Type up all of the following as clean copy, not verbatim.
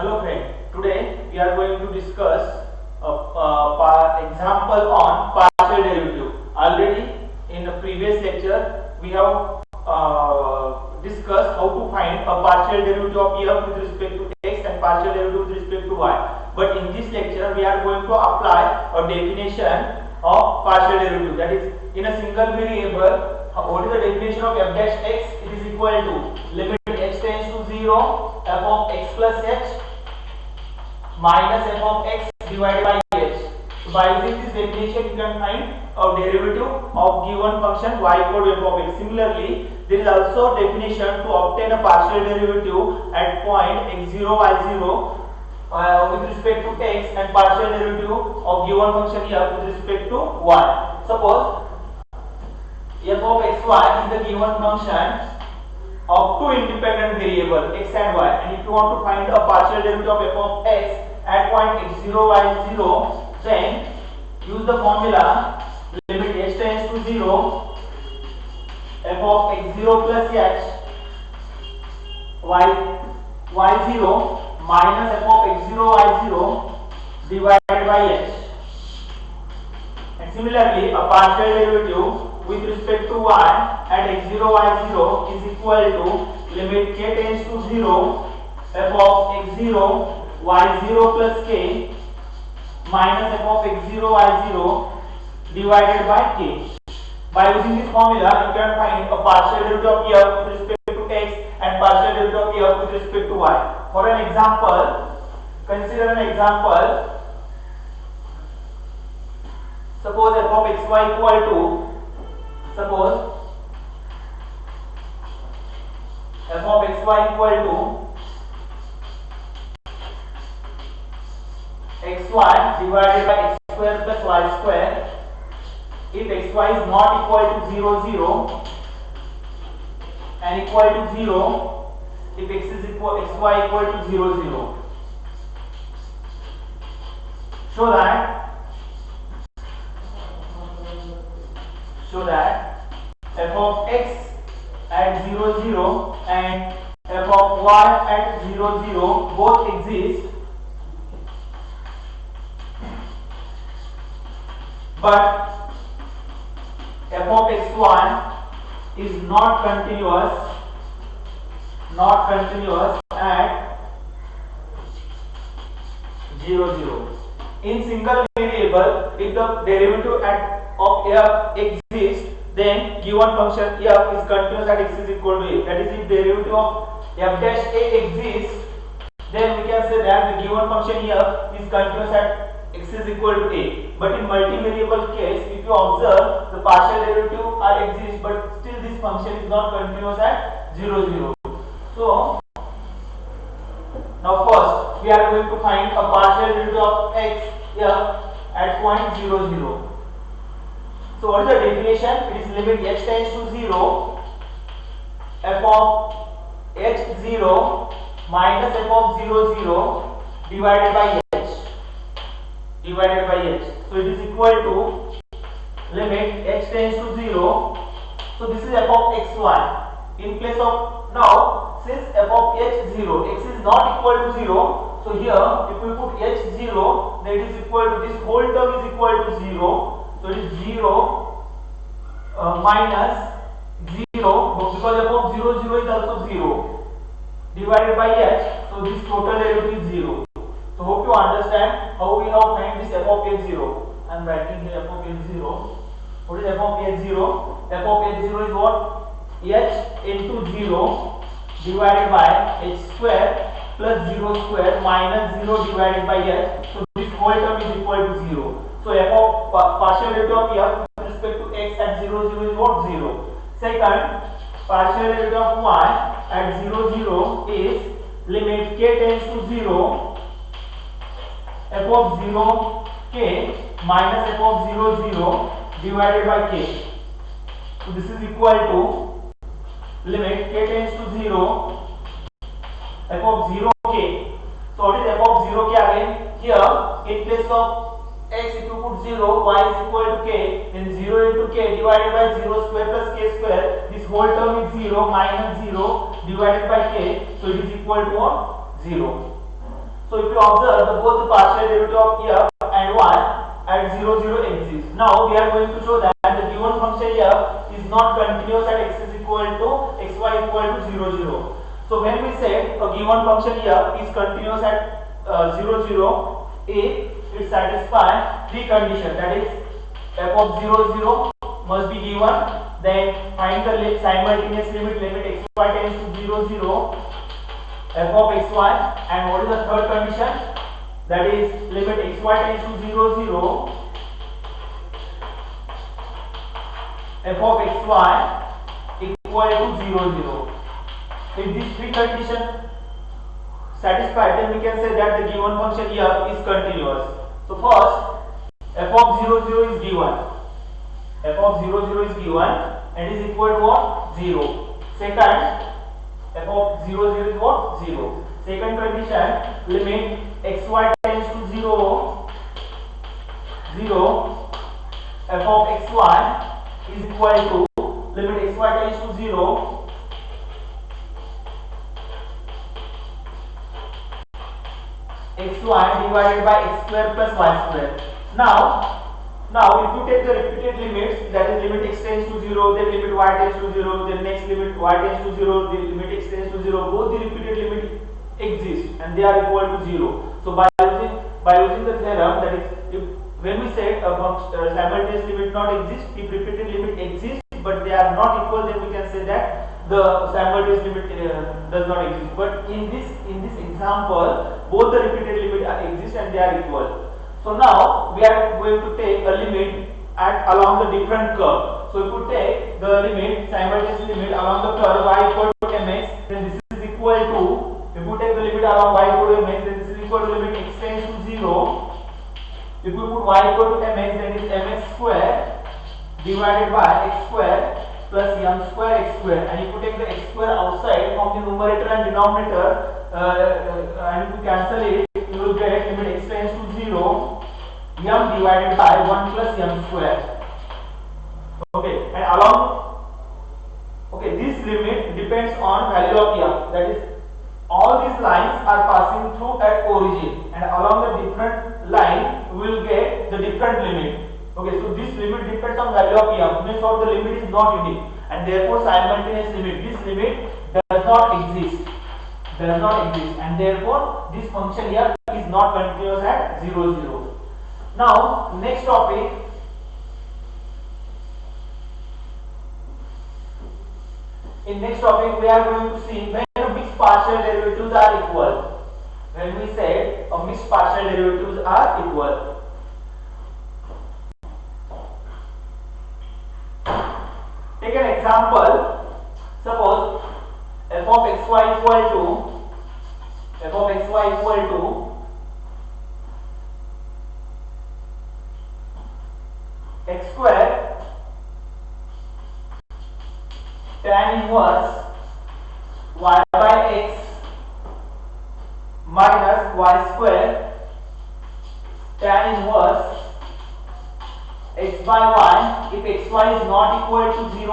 Hello friend, today we are going to discuss example on partial derivative. Already in the previous lecture we have discussed how to find a partial derivative of f with respect to x and partial derivative with respect to y. But in this lecture we are going to apply a definition of partial derivative, that is in a single variable. What is the definition of f dash x? It is equal to limit x tends to 0 f of x plus h minus f of x divided by h. So by using this definition you can find a derivative of given function y equal to f of x. Similarly, there is also a definition to obtain a partial derivative at point x0 y0 with respect to x and partial derivative of given function f with respect to y. Suppose f of xy is the given function of two independent variables x and y, and if you want to find a partial derivative of f of x at point x0 y0, then use the formula limit h tends to 0 f of x0 plus h y0 minus f of x0 y0 divided by h. And similarly, a partial derivative with respect to y at x0 y0 is equal to limit k tends to 0 f of x0 y0 plus k minus f of x0 y0 divided by k. By using this formula you can find a partial derivative of f with respect to x and partial derivative of f with respect to y. For an example, consider an example. Suppose f of xy equal to, suppose f of xy equal to xy divided by x square plus y square. If xy is not equal to 0 0 and equal to 0, if x is equal xy equal to 0 0, show that f of x at 0 0 and f of y at 0 0 both exist, but f of x1 is not continuous at 0 0. In single variable, if the derivative of f exists, then given function f is continuous at x is equal to a. That is, if derivative of f dash a exists, then we can say that the given function f is continuous at x is equal to a. But in multivariable case, if you observe, the partial derivative are exist, but still this function is not continuous at 0 0. So now first we are going to find a partial derivative of x f at point 0 0. So what is the definition? It is limit h tends to 0 f of h0 minus f of 0 0 divided by h. So it is equal to limit h tends to 0. So this is f of x1. In place of, now since f of h0, x is not equal to 0, so here if we put h0, then it is equal to, this whole term is equal to 0. So it is 0 minus 0, because f of 0 0 is also 0, divided by h. So this total derivative is 0. So hope you understand how we have find this f of h0. I am writing here f of h0. What is f of h0? F of h0 is what? H into 0 divided by h square plus 0 square minus 0 divided by h. So this whole term is equal to 0. So f of partial derivative of f with respect to x at 0 0 is what? 0. Second, partial derivative of y at 0 0 is limit k tends to 0 f of 0 k minus f of 0 0 divided by k. So this is equal to limit k tends to 0 f of 0 k. So what is f of 0 k again? Here in place of x, if you put 0, y is equal to k, then 0 into k divided by 0 square plus k square, this whole term is 0 minus 0 divided by k, so it is equal to what? 0. So if you observe, both the partial derivative of f and y at 0, 0 exists. Now we are going to show that the given function f is not continuous at x is equal to xy equal to 0, 0. So when we say a given function f is continuous at 0, 0 if it satisfies three conditions, that is f of 0, 0 must be given, then find the simultaneous limit xy tends to 0, 0 f of xy, and what is the third condition, that is limit xy tends to 0, 0 f of xy equal to 0, 0. If these three conditions satisfied, then we can say that the given function f is continuous. So first, f of 0, 0 is given. F of 0, 0 is given and is equal to what? 0. Second, f of 0, 0 is what? 0. Second condition, limit xy tends to 0, 0 f of xy is equal to limit xy tends to 0 xy divided by x square plus y square. Now if you take the repeated limits, that is limit x tends to 0, then limit y tends to 0, then next limit y tends to 0, the limit x tends to 0, both the repeated limit exist and they are equal to 0. So by using the theorem, that is, if when we say a simultaneous limit not exist, if repeated limit exists but they are not equal, then we can say that the simultaneous limit does not exist. But in this example, both the repeated limit exist and they are equal. So now we are going to take a limit along the different curve. So if you take the limit, simultaneous limit along the curve y equal to mx, then this is equal to, if you take the limit along y equal to mx, then this is equal to limit x tends to 0. If you put y equal to mx, then it is mx square divided by x square plus m square x square, and if you take the x square outside from the numerator and denominator and if you cancel it, you will get limit x tends to 0 m divided by 1 plus m square. Okay, and this limit depends on value of m, that is all these lines are passing through at origin, and along the different line we will get the different limit. Okay, so this limit depends on value of m, means what the limit is not unique, and therefore simultaneous limit, this limit does not exist, and therefore this function here is not continuous at 0, 0. Now next topic, in next topic we are going to see when mixed partial derivatives are equal. When we say a mixed partial derivatives are equal, take an example. Suppose f of xy equal to x square tan inverse y by x minus y square tan inverse x by y if xy is not equal to 0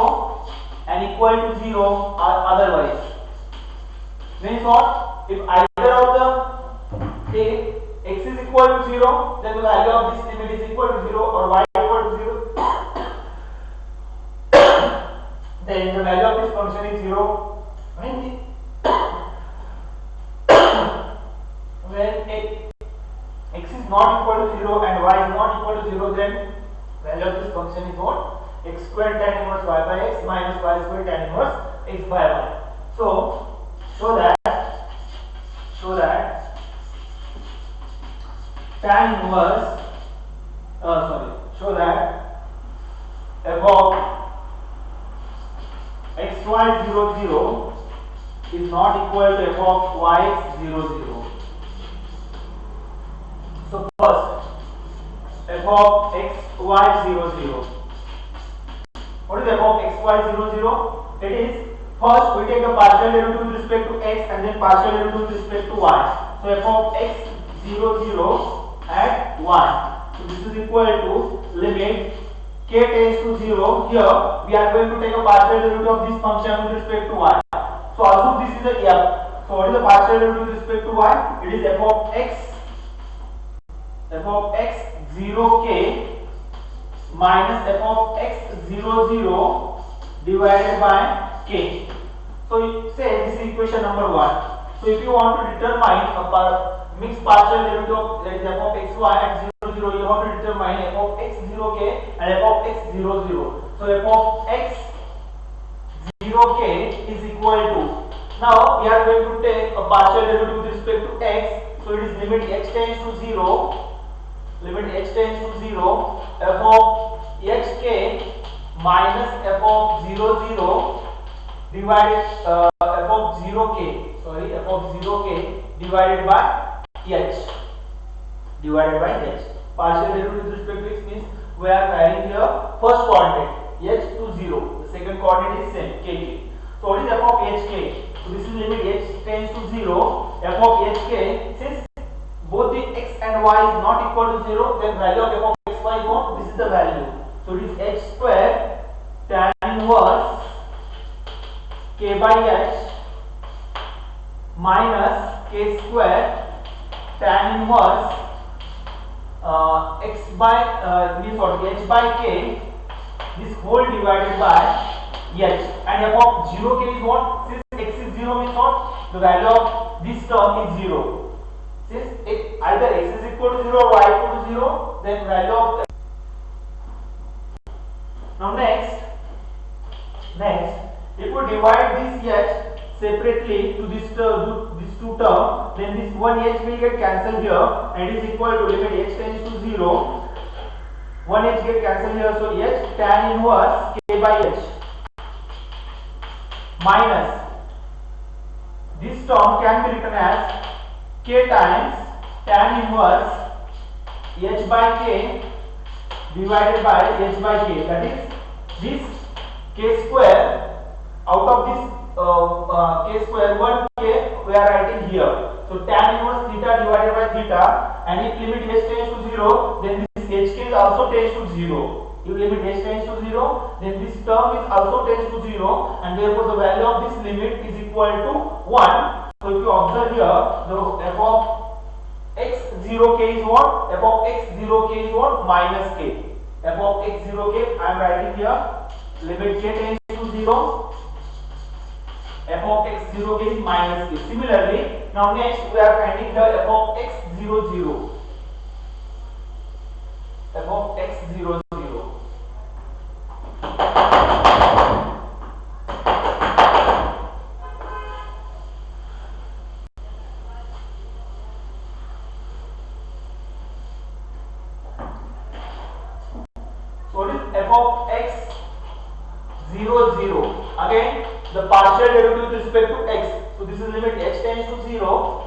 and equal to 0 or otherwise. Means what? If either of the x is equal to 0, then the value of this limit is equal to 0, or y equal to 0 then the value of this function is 0. When x is not equal to 0 and y is not equal to 0, then value of this function is what? X square tan inverse y by x minus y square tan inverse x by y. So show that tan inverse show that f of xy 0, 0 is not equal to f of yx 0, 0. So first, f of xy 0, 0. What is f of xy 0, 0? It is, first we take the partial derivative with respect to x and then partial derivative with respect to y. So f of x 0, 0 at y. So this is equal to limit k tends to 0. Here we are going to take a partial derivative of this function with respect to y. So assume this is a f. So what is the partial derivative with respect to y? It is f of x 0k minus f of x 0 divided by k. So you say this is equation number 1. So if you want to determine a mixed partial derivative of f of xy at 0 0, you have to determine f of x 0k and f of x 0. So f of x 0k is equal to, now we are going to take a partial derivative with respect to x. So it is limit x tends to 0, f of xk minus f of 0 divided f of 0k divided by h. Partial derivative with respect to x means we are varying here first coordinate h to 0, the second coordinate is same kk. So what is f of hk? So this is limit h tends to 0, f of hk, since both the x and y is not equal to 0, then value of f of xy is what? This is the value. So it is h square tan inverse k by h minus k square tan inverse h by k, this whole divided by h, and f of 0k is what? Since x is 0 means what? The value of this term is 0. Since either x is equal to 0 or y equal to 0, then value of now next if we divide this h separately to these two terms, then this one h will get cancelled here and it is equal to limit h tends to 0, one h get cancelled here, so h tan inverse k by h minus this term can be written as k times tan inverse h by k divided by h by k, that is this k square, out of this k square 1k we are writing here. So tan inverse theta divided by theta, and if limit h tends to 0, then this hk is also tends to 0. If limit h tends to 0, then this term is also tends to 0, and therefore the value of this limit is equal to 1. So if you observe here, the f of x 0k is what? F of x 0k is what? Minus k. F of x 0k I am writing here, limit k tends to 0, f of x 0k is minus k. Similarly, now next we are finding the f of x 0. F of x 0. What is f of x 0? Again, the partial derivative with respect to x. So this is limit h tends to 0,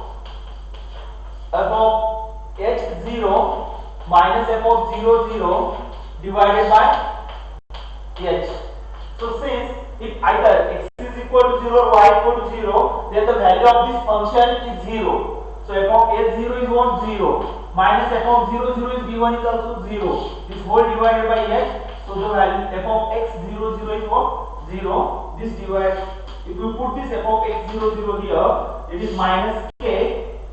f of h 0 minus f of 0 divided by h. So since if either x is equal to 0 or y equal to 0, then the value of this function is 0. So f of h0 is what? 0. Minus f of 0 is b1 is also 0. This whole divided by h. So the value f of x 0 is what? 0. This divide, if you put this f of x 0 here, it is minus k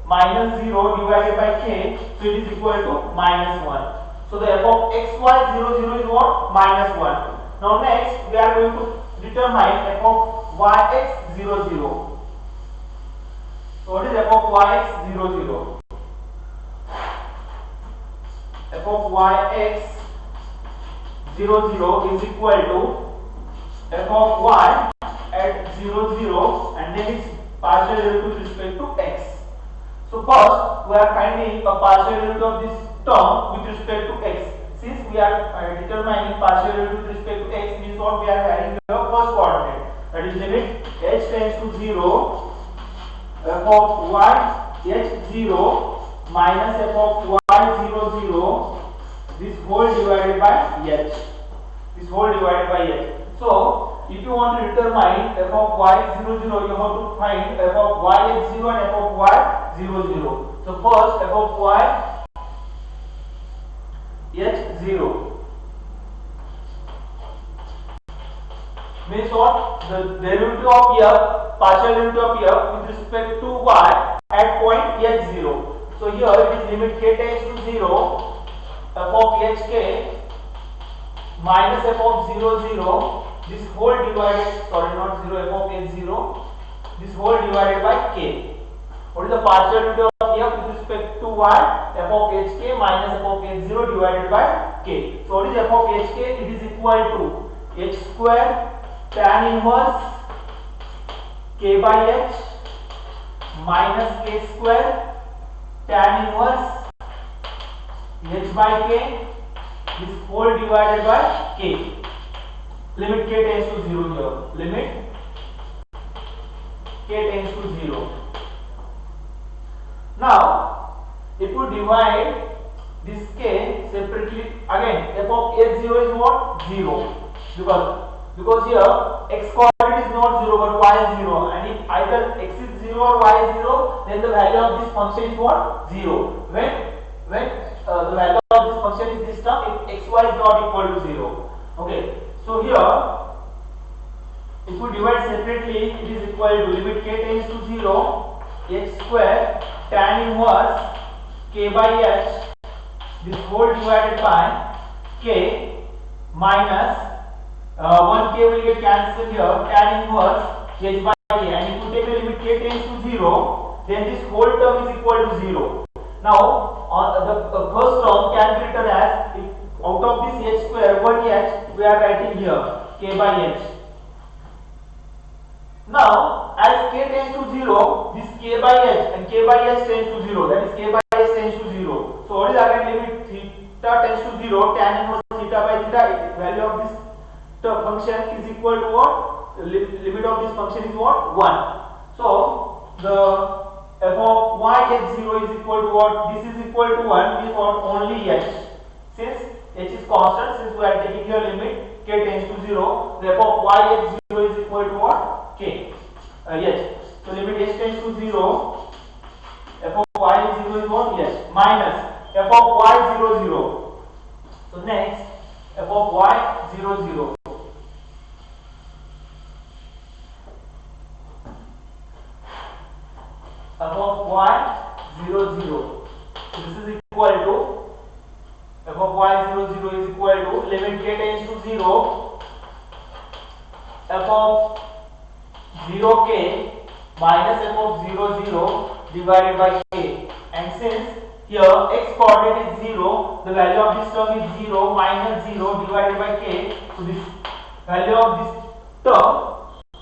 minus 0 divided by k. So it is equal to minus 1. So the f of xy 0 is what? Minus 1. Now next we are going to determine f of yx 0. So what is f of yx 0? F of yx 0 is equal to f of y at 0 and then its partial derivative with respect to x. So first we are finding a partial derivative of this term with respect to x. Since we are determining partial derivative with respect to x, means what? We are having the first coordinate, that is limit h tends to 0, f of y h0 minus f of y 0, this whole divided by h. So if you want to determine f of y 0, you have to find f of y h0 and f of y 0. So first f of y h0 means what? The derivative of f partial derivative of f with respect to y at point h0. So here it is limit k tends to 0, f of hk minus f of 0 this whole divided, sorry not 0, f of h0 this whole divided by k. What is the partial derivative of f with respect to y? F of hk minus f of h0 divided by k. So what is f of hk? It is equal to h square tan inverse k by h minus k square tan inverse h by k this whole divided by k. Limit k tends to 0 here. Limit k tends to 0. Now, if you divide this k separately, again f of h0 is what? 0. Because here x coordinate is not 0 but y is 0, and if either x is 0 or y is 0, then the value of this function is what? 0. When the value of this function is this term, if xy is not equal to 0. Okay. So here, if you divide separately, it is equal to limit k tends to 0, h square tan inverse k by h this whole divided by k minus 1k will get cancelled here, tan inverse h by k, and if you take the limit k tends to 0, then this whole term is equal to 0. Now on the first term can be written as, if out of this h square 1h we are writing here k by h. Now as k tends to 0, this k by h and k by h tends to 0, that is k by h tends to 0. So what is again limit theta tends to 0, tan inverse theta by theta, value of this function is equal to what? Limit of this function is what? 1. So the f of y h0 is equal to what? This is equal to 1 is for only h. Since h is constant, since we are taking here limit k tends to 0, the f of y h0 is equal to what? K. H. So limit h tends to 0, f of y h0 is what? H minus f of y 0 0. So next f of y 0 0. F of y 0 0. So this is equal to f of y 0 0 is equal to limit k tends to 0, f of 0k minus f of 0 0 divided by k, and since here x coordinate is 0, the value of this term is 0 minus 0 divided by k, so this value of this term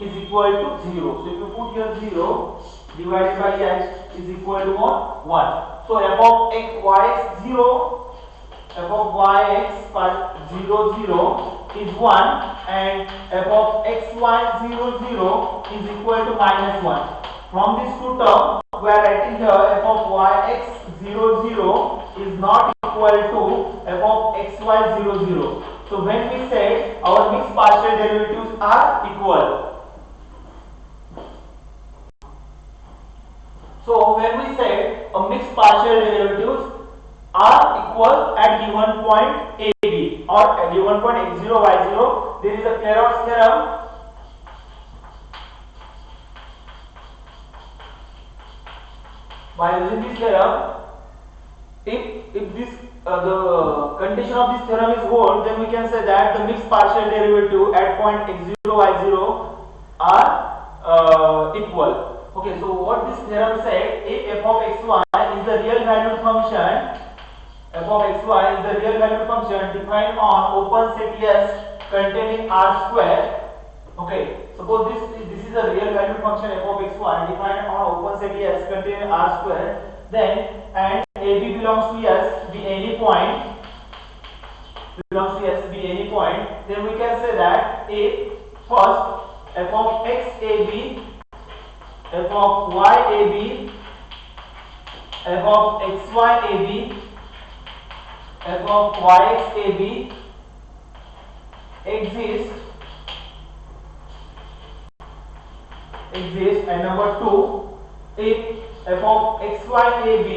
is equal to 0. So if you put here 0 divided by h is equal to what? 1. So f of x yx 0, f of yx 0 0 is 1, and f of xy 0 0 is equal to minus 1. From these two terms, we are writing here f of yx 0 0 is not equal to f of xy 0 0. So when we say our mixed partial derivatives are equal. So when we say a mixed partial derivatives are equal at given point a b or at given point x0 y0, there is a Clairaut's theorem. By using this theorem, if this the condition of this theorem is hold, then we can say that the mixed partial derivative at point x0 y0 are equal. Okay, so what this theorem said, if f of xy is the real valued function, f of xy is the real valued function defined on open set S containing R square. Okay, suppose this is a real valued function f of xy defined on open set S containing R square, then and AB belongs to S be any point, then we can say that if first f of x AB, f of y AB, f of xy AB, f of yx AB exist, and number 2, if f of xy AB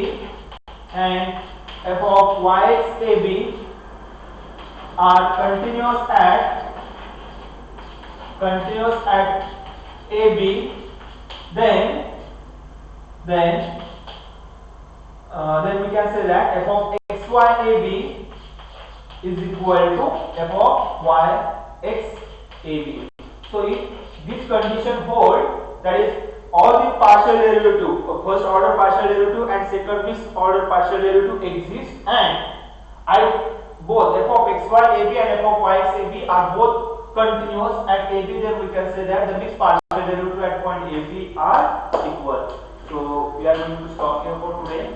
and f of yx AB are continuous at AB, then we can say that f of xy ab is equal to f of y x ab. So if this condition hold, that is all the partial derivative, first order partial derivative and second mixed order partial derivative exist, and both f of xy ab and f of y x ab are both continuous at ab, then we can say that the mixed partial derivative at point ab are equal. So we are going to stop here for today.